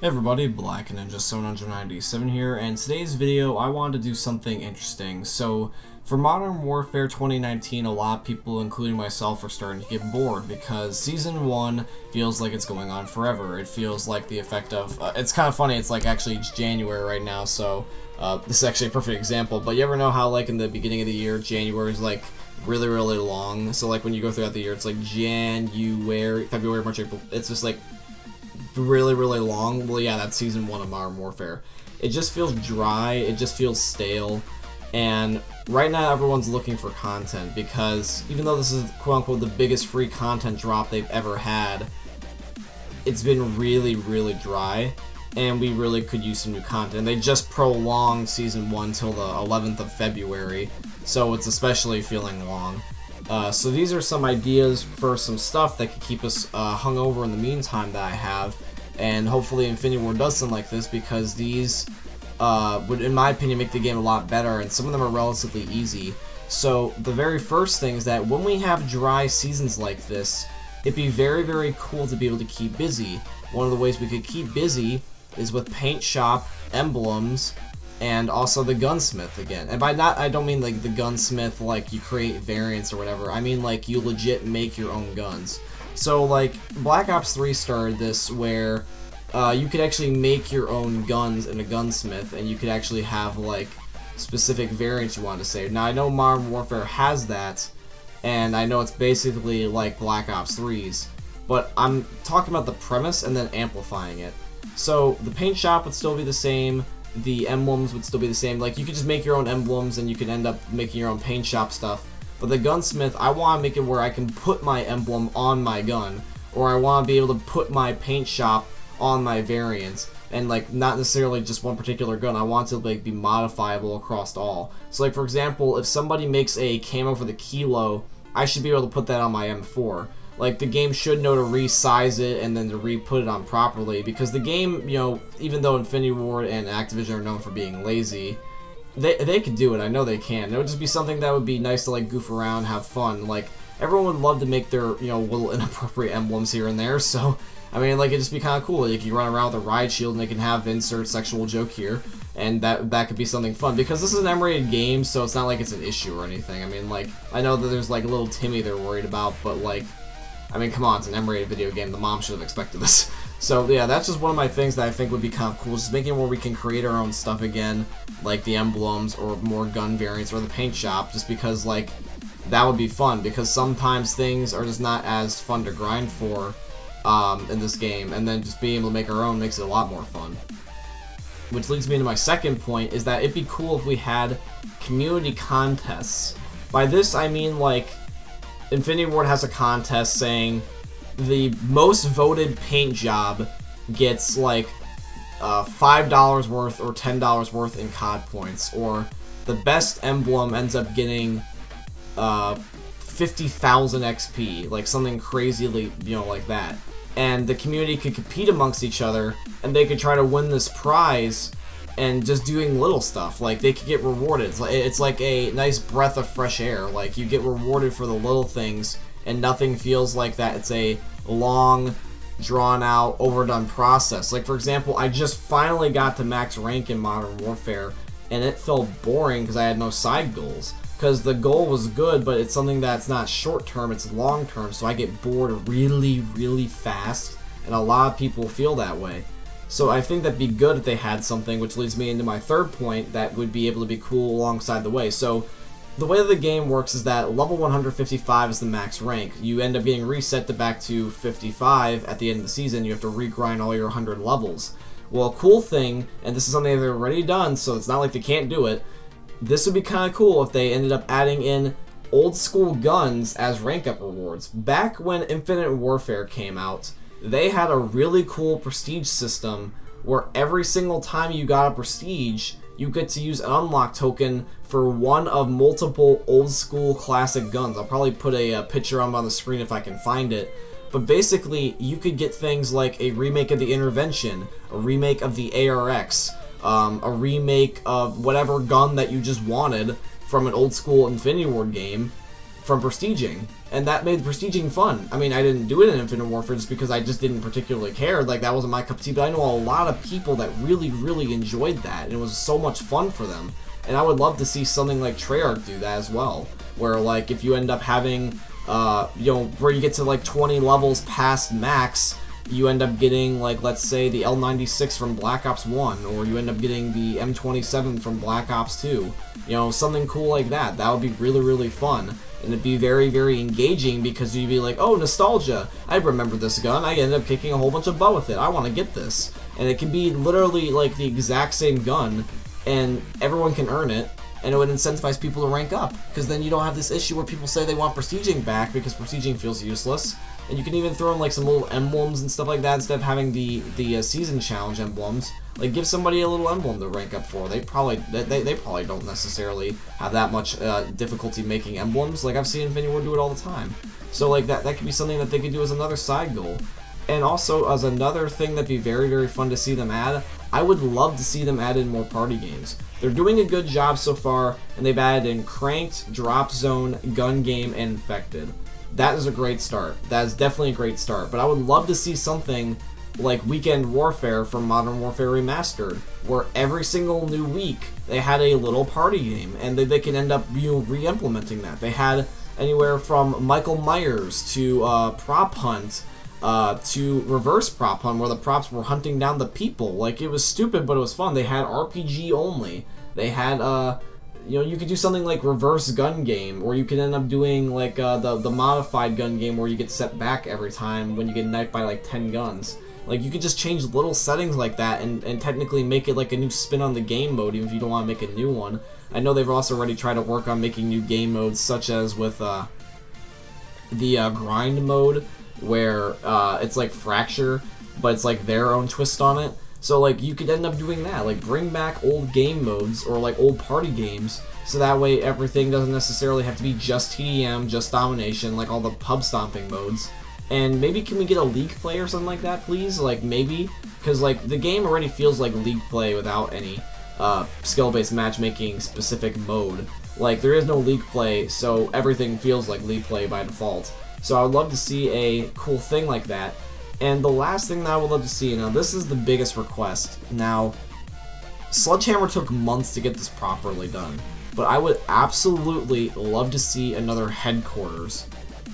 Hey everybody, Black Ninja 797 here, and today's video I wanted to do something interesting. So, for Modern Warfare 2019, a lot of people, including myself, are starting to get bored because Season 1 feels like it's going on forever. It feels like the effect of, it's kind of funny, it's like actually it's January right now, so this is actually a perfect example, but you ever know how like in the beginning of the year, January is like really long, so like when you go throughout the year, it's like January, February, March, April, it's just like really long. Well, yeah, that's Season 1 of Modern Warfare. It just feels dry, it just feels stale, and right now everyone's looking for content because even though this is quote-unquote the biggest free content drop they've ever had, it's been really dry, and we really could use some new content. They just prolonged Season 1 till the 11th of February, so it's especially feeling long. So these are some ideas for some stuff that could keep us hungover in the meantime that I have, and hopefully Infinity Ward does something like this because these would, in my opinion, make the game a lot better, and some of them are relatively easy. So the very first thing is that when we have dry seasons like this, it'd be very cool to be able to keep busy. One of the ways we could keep busy is with paint shop, emblems, and also the gunsmith again. And by that, I don't mean like the gunsmith like you create variants or whatever. I mean like you legit make your own guns. So like Black Ops 3 started this where you could actually make your own guns in a gunsmith, and you could actually have like specific variants you want to save. Now I know Modern Warfare has that, and I know it's basically like Black Ops 3's, but I'm talking about the premise and then amplifying it. So the paint shop would still be the same, the emblems would still be the same. Like you could just make your own emblems and you could end up making your own paint shop stuff. But the gunsmith, I want to make it where I can put my emblem on my gun, or I want to be able to put my paint shop on my variants, and like not necessarily just one particular gun. I want it to like be modifiable across all. So like for example, if somebody makes a camo for the Kilo, I should be able to put that on my M4. Like the game should know to resize it and then to re-put it on properly, because the game, you know, even though Infinity Ward and Activision are known for being lazy, they could do it. I know they can. It would just be something that would be nice to like goof around, have fun. Like everyone would love to make their, you know, little inappropriate emblems here and there. So I mean, like it'd just be kind of cool. You can run around with a riot shield and they can have insert sexual joke here, and that could be something fun, because this is an M-rated game, so it's not like it's an issue or anything. I mean, like I know that there's like a little Timmy they're worried about, but like, I mean, come on, it's an M-rated video game. The mom should have expected this. So yeah, that's just one of my things that I think would be kind of cool, just making it where we can create our own stuff again, like the emblems or more gun variants or the paint shop, just because like that would be fun, because sometimes things are just not as fun to grind for in this game, and then just being able to make our own makes it a lot more fun. Which leads me to my second point, is that it'd be cool if we had community contests. By this I mean like Infinity Ward has a contest saying the most voted paint job gets like $5 worth or $10 worth in COD points, or the best emblem ends up getting 50,000 XP, like something crazily, you know, like that. And the community could compete amongst each other, and they could try to win this prize, and just doing little stuff, like they could get rewarded. It's like a nice breath of fresh air. Like you get rewarded for the little things, and nothing feels like that it's a long, drawn out, overdone process. Like for example, I just finally got to max rank in Modern Warfare, and it felt boring because I had no side goals. Because the goal was good, but it's something that's not short term, it's long term, so I get bored really fast, and a lot of people feel that way. So I think that'd be good if they had something, which leads me into my third point, that would be able to be cool alongside the way. So the way that the game works is that level 155 is the max rank. You end up getting reset to back to 55 at the end of the season. You have to regrind all your 100 levels. Well, a cool thing, and this is something they've already done, so it's not like they can't do it, this would be kind of cool if they ended up adding in old school guns as rank up rewards. Back when Infinite Warfare came out, they had a really cool prestige system where every single time you got a prestige, you get to use an unlock token for one of multiple old school classic guns. I'll probably put a picture on the screen if I can find it. But basically, you could get things like a remake of the Intervention, a remake of the ARX, a remake of whatever gun that you just wanted from an old school Infinity Ward game, from prestiging, and that made prestiging fun. I mean, I didn't do it in Infinite Warfare just because I just didn't particularly care, like that wasn't my cup of tea, but I know a lot of people that really enjoyed that, and it was so much fun for them. And I would love to see something like Treyarch do that as well, where like if you end up having, you know, where you get to like 20 levels past max, you end up getting, like, let's say the L96 from Black Ops 1, or you end up getting the M27 from Black Ops 2. You know, something cool like that. That would be really fun. And it'd be very engaging because you'd be like, oh, nostalgia. I remember this gun. I ended up kicking a whole bunch of butt with it. I want to get this. And it can be literally like the exact same gun, and everyone can earn it. And it would incentivize people to rank up, because then you don't have this issue where people say they want prestiging back because prestiging feels useless. And you can even throw in like some little emblems and stuff like that instead of having the season challenge emblems. Like give somebody a little emblem to rank up for. They probably don't necessarily have that much difficulty making emblems. Like I've seen Infinity Ward do it all the time. So like that could be something that they could do as another side goal. And also as another thing that'd be very fun to see them add, I would love to see them add in more party games. They're doing a good job so far, and they've added in Cranked, Drop Zone, Gun Game, and Infected. That is a great start. That is definitely a great start. But I would love to see something like Weekend Warfare from Modern Warfare Remastered, where every single new week they had a little party game, and they can end up re-implementing that. They had anywhere from Michael Myers to Prop Hunt, to Reverse Prop Hunt, where the props were hunting down the people. Like, it was stupid, but it was fun. They had RPG only. They had, you know, you could do something like Reverse Gun Game, or you could end up doing, like, the modified gun game where you get set back every time when you get knifed by, like, 10 guns. Like, you could just change little settings like that and technically make it, like, a new spin on the game mode, even if you don't want to make a new one. I know they've also already tried to work on making new game modes, such as with, the grind mode, where it's like Fracture, but it's like their own twist on it. So like you could end up doing that, like bring back old game modes or like old party games, so that way everything doesn't necessarily have to be just TDM, just domination, like all the pub stomping modes. And maybe can we get a league play or something like that, please? Like maybe, because like the game already feels like league play without any skill-based matchmaking specific mode. Like there is no league play, so everything feels like league play by default. So I would love to see a cool thing like that. And the last thing that I would love to see, now this is the biggest request. Now, Sledgehammer took months to get this properly done, but I would absolutely love to see another headquarters.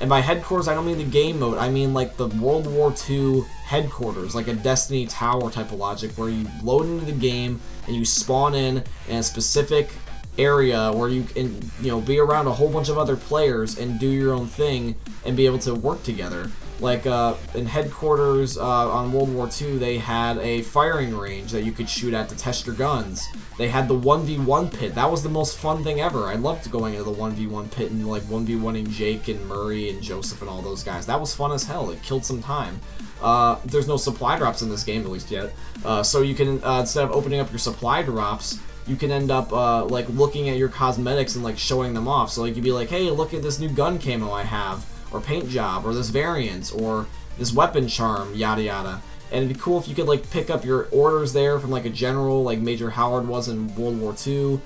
And by headquarters, I don't mean the game mode, I mean like the World War II headquarters, like a Destiny Tower type of logic, where you load into the game and you spawn in a specific area where you can, you know, be around a whole bunch of other players and do your own thing and be able to work together. Like in headquarters on World War II, they had a firing range that you could shoot at to test your guns. They had the 1v1 pit. That was the most fun thing ever. I loved going into the 1v1 pit and like 1v1ing Jake and Murray and Joseph and all those guys. That was fun as hell. It killed some time. There's no supply drops in this game, at least yet. So you can, instead of opening up your supply drops, you can end up like looking at your cosmetics and like showing them off. So like you'd be like, hey, look at this new gun camo I have, or paint job, or this variant, or this weapon charm, yada yada. And it'd be cool if you could like pick up your orders there from like a general, like Major Howard was in World War II.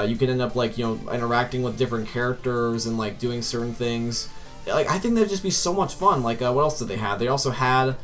You could end up like, you know, interacting with different characters and like doing certain things. Like I think that'd just be so much fun. Like what else did they have? They also had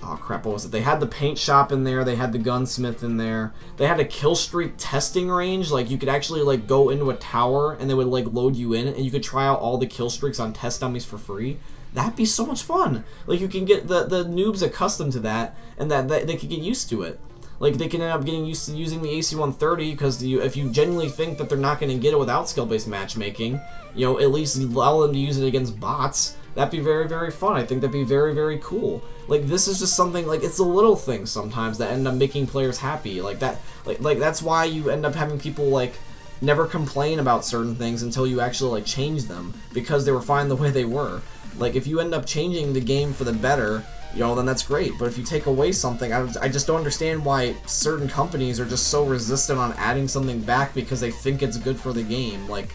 oh crap, what was it? They had the paint shop in there, they had the gunsmith in there, they had a kill streak testing range. Like you could actually like go into a tower and they would like load you in and you could try out all the kill streaks on test dummies for free. That'd be so much fun. Like you can get the noobs accustomed to that, and that they could get used to it. Like they can end up getting used to using the AC-130, because if you genuinely think that they're not going to get it without skill-based matchmaking, you know, at least allow them to use it against bots. That'd be very fun. I think that'd be very cool. Like this is just something, like it's the little things sometimes that end up making players happy. Like that, like that's why you end up having people like never complain about certain things until you actually like change them, because they were fine the way they were. Like if you end up changing the game for the better, you know, then that's great. But if you take away something, I just don't understand why certain companies are just so resistant on adding something back because they think it's good for the game. Like,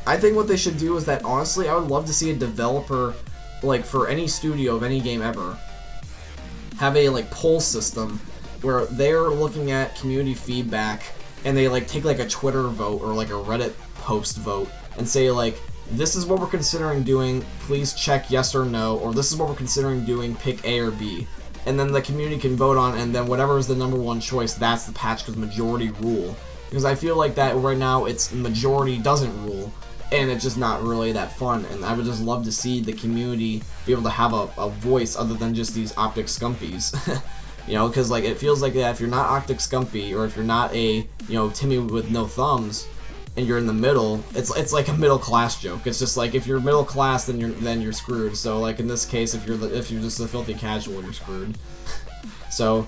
I think what they should do is that, honestly, I would love to see a developer, like, for any studio of any game ever, have a, like, poll system where they're looking at community feedback and they, like, take, like, a Twitter vote or, like, a Reddit post vote and say like, this is what we're considering doing, please check yes or no, or this is what we're considering doing, pick A or B. And then the community can vote on, and then whatever is the number one choice, that's the patch because majority rule. Because I feel like that right now it's majority doesn't rule, and it's just not really that fun. And I would just love to see the community be able to have a voice other than just these Optic Scumpies. You know, because like it feels like that if you're not Optic Scumpy, or if you're not a, you know, Timmy with no thumbs, and you're in the middle, it's like a middle class joke. It's just like if you're middle class, then you're screwed. So like in this case, if you're just a filthy casual, you're screwed. So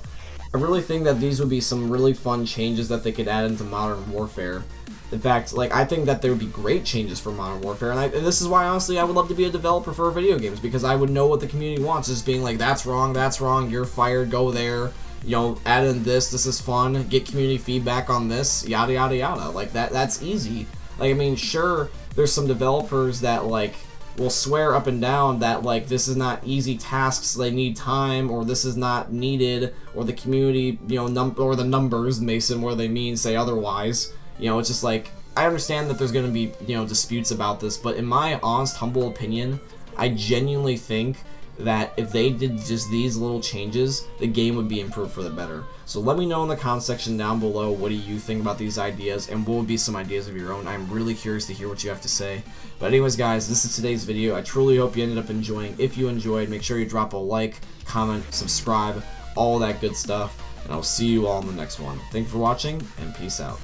I really think that these would be some really fun changes that they could add into Modern Warfare. In fact, like I think that there would be great changes for Modern Warfare, and this is why honestly I would love to be a developer for video games, because I would know what the community wants, just being like, that's wrong, you're fired, go there. You know, add in this is fun, get community feedback on this, yada yada yada. Like that's easy. Like I mean, sure, there's some developers that like will swear up and down that like this is not easy tasks, they need time, or this is not needed, or the community, you know, or the numbers, Mason, where they mean say otherwise. You know, it's just like, I understand that there's gonna be, you know, disputes about this, but in my honest, humble opinion, I genuinely think that if they did just these little changes, the game would be improved for the better. So let me know in the comment section down below, what do you think about these ideas, and what would be some ideas of your own. I'm really curious to hear what you have to say. But anyways guys, this is today's video. I truly hope you ended up enjoying. If you enjoyed, make sure you drop a like, comment, subscribe, all that good stuff, and I'll see you all in the next one. Thank you for watching, and peace out.